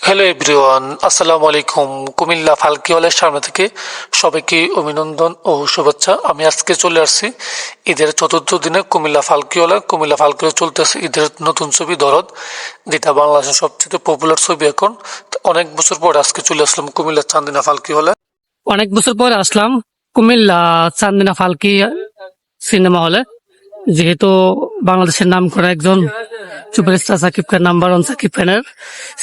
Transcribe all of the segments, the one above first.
Hello everyone, আসসালামু আলাইকুম। কুমিল্লা ফালকি হলের সামনে থেকে সবাইকে অভিনন্দন ও শুভেচ্ছা। আমি আজকে চলে আসছি ঈদের চতুর্থ দিনে কুমিল্লা ফালকি হলে। কুমিল্লা ফালকি হলে চলতেছে ঈদের নতুন ছবি দরদ, যেটা বাংলাদেশের সবচেয়ে পপুলার ছবি এখন। তো অনেক বছর পরে আজকে চলে আসলাম কুমিল্লার চান্দিনা ফালকি হলে। অনেক বছর পরে আসলাম কুমিল্লা চান্দিনা ফালকি সিনেমা হলে, যেহেতু বাংলাদেশের নাম করা একজন superstar Shakib Khan, number one Shakib খানের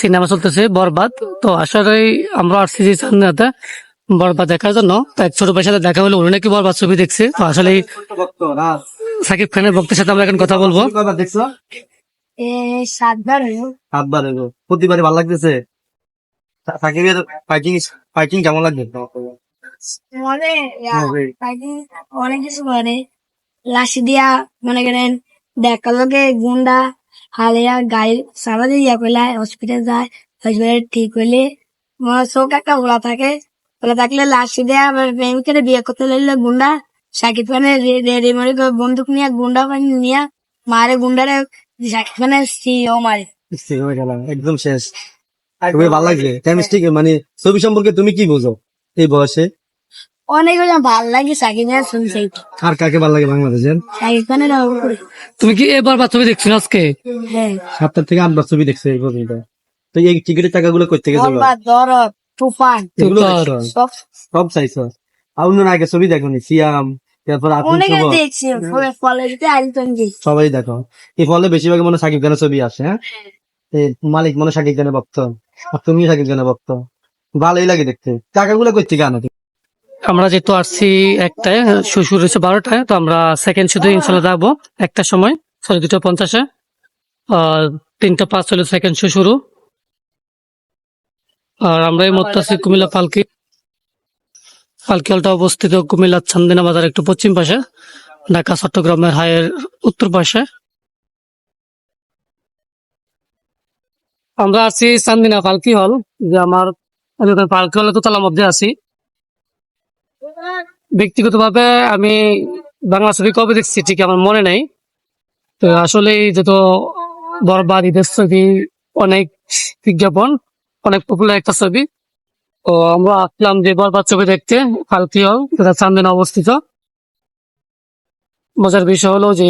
সিনেমা চলতেছে বরবাদ। তো আসলে আমরা আসছি যে চান্দিনাতে বরবাদ দেখার জন্য। তো এক ছোট ভাইয়ের সাথে দেখা হলো, উনি নাকি বরবাদ ছবি দেখছে। তো আসলে সাকিব খানের ভক্তের সাথে আমরা এখন কথা বলবো। দেখছো? সাতবার হইল। 7 বার হইলো। প্রতিবারই ভালো লাগতেছে। সাকিবের ফাইটিং ফাইটিং কেমন লাগবে? মনে অনেক কিছু করে লাশি দিয়া মনে করেন দেখা লোকে গুন্ডা হালিয়া গাড়ি সারা ইয়া করলে হসপিটাল যায়, হসপিটাল ঠিক হইলে চোখ একটা ওলা থাকে, ওলা থাকলে লাশি দেয়া প্রেমিকের বিয়ে করতে লাগলে গুন্ডা সাকিব খানের রেডি মরে বন্দুক নিয়ে গুন্ডা নিয়ে মারে গুন্ডারে সাকিব খানের সিও মারে। একদম শেষ। খুবই ভালো লাগছে। কেমিস্ট্রি মানে ছবি সম্পর্কে তুমি কি বোঝো এই বয়সে? অনেক ভাল লাগে সাকিব খানের শুনছে আর কাকে ভালো লাগে বাংলাদেশের? সাকিব খানের তুমি কি এ বরবাদ ছবি দেখছো আজকে? হ্যাঁ 7 থেকে 8 বার ছবি দেখছে এই পর্যন্ত। তো এই টিকিটের টাকাগুলো কই থেকে জোগাড়? বরবাদ দরদ তুফান এগুলো তুফান। দেখছো? সব সব চাইছো? আর অন্য আগে ছবি দেখোনি? সিয়াম, তারপর আপনি অনেকে দেখছি কলেজে আইলতন জি সবাই দেখো। এই ফলে বেশিরভাগ মনে হয় সাকিব খানের ছবি আসে। হ্যাঁ, এই মালিক মনে হয় সাকিব খানের ভক্ত, আর তুমি সাকিব খানের ভক্ত। ভালোই লাগে দেখতে। টাকাগুলো কই থেকে আনো? আমরা যেহেতু আসছি একটায়, শুরু হচ্ছে 12টায়, তো আমরা সেকেন্ড শুধু ইনশাল্লাহ যাবো একটার সময়, 2:50 আর 3:05 হলো সেকেন্ড শো শুরু। আর আমরা এই মুহূর্তে আছি কুমিল্লা পালকি হলটা অবস্থিত কুমিল্লার চান্দিনা বাজার একটু পশ্চিম পাশে, ঢাকা চট্টগ্রামের হাইয়ের উত্তর পাশে। আমরা আছি চান্দিনা পালকি হল, যে আমার পালকি হলে দোতলার মধ্যে আছি। ব্যক্তিগতভাবে আমি বাংলা ছবি কবে দেখছি ঠিক আমার মনে নেই। তো আসলে যত বরবাদ ঈদের ছবি, অনেক বিজ্ঞাপন, অনেক পপুলার একটা ছবি। তো আমরা আসলাম যে বরবাদ ছবি দেখতে পালকি হল, যেটা চান্দিনা অবস্থিত। মজার বিষয় হলো যে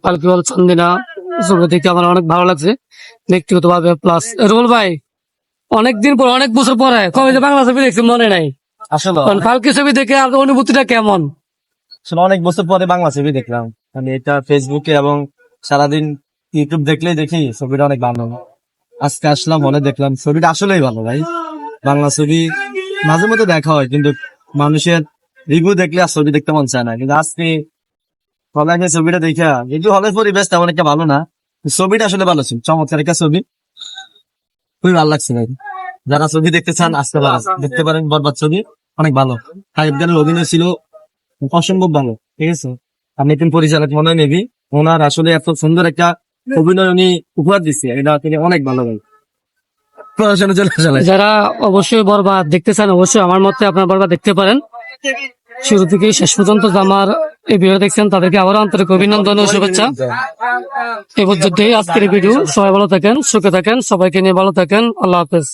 পালকি হল চান্দিনা ছবি দেখতে আমার অনেক ভালো লাগছে ব্যক্তিগত ভাবে। প্লাস রুল ভাই অনেকদিন পর, অনেক বছর পরে কবে যে বাংলা ছবি দেখছি মনে নাই। আসলে পালকি ছবি দেখে আপনার অনুভূতিটা কেমন? আসলে অনেক বছর পরে বাংলা ছবি দেখলাম। মানে এটা ফেসবুকে এবং সারাদিন ইউটিউব দেখলেই দেখি ছবিটা অনেক ভালো। আজকে আসলাম মনে দেখলাম ছবিটা আসলেই ভালো ভাই। বাংলা ছবি মাঝে মধ্যে দেখা হয়, কিন্তু মানুষের রিভিউ দেখলে আর ছবি দেখতে মন চায় না। কিন্তু আজকে হলে ছবিটা দেখা, কিন্তু হলের পরিবেশ তেমন একটা ভালো না, ছবিটা আসলে ভালো ছিল। চমৎকার একটা ছবি, খুবই ভালো লাগছে ভাই। যারা ছবি দেখতে চান আসতে পারেন, দেখতে পারেন বরবাদ ছবি, অনেক ভালো। সাকিব খানের অভিনয় ছিল অসম্ভব ভালো। ঠিক আছে, আপনি একজন পরিচালক মনে হয় নেবি, ওনার আসলে এত সুন্দর একটা অভিনয় উনি উপহার দিচ্ছে, এটা তিনি অনেক ভালো ভাই। প্রশাসনে চলে আসলে যারা অবশ্যই বরবাদ দেখতে চান, অবশ্যই আমার মতে আপনার বরবাদ দেখতে পারেন শুরু থেকে শেষ পর্যন্ত। আমার এই ভিডিও দেখছেন তাদেরকে আবারও আন্তরিক অভিনন্দন ও শুভেচ্ছা। এই পর্যন্তই আজকের ভিডিও। সবাই ভালো থাকেন, সুখে থাকেন, সবাইকে নিয়ে ভালো থাকেন। আল্লাহ হাফেজ।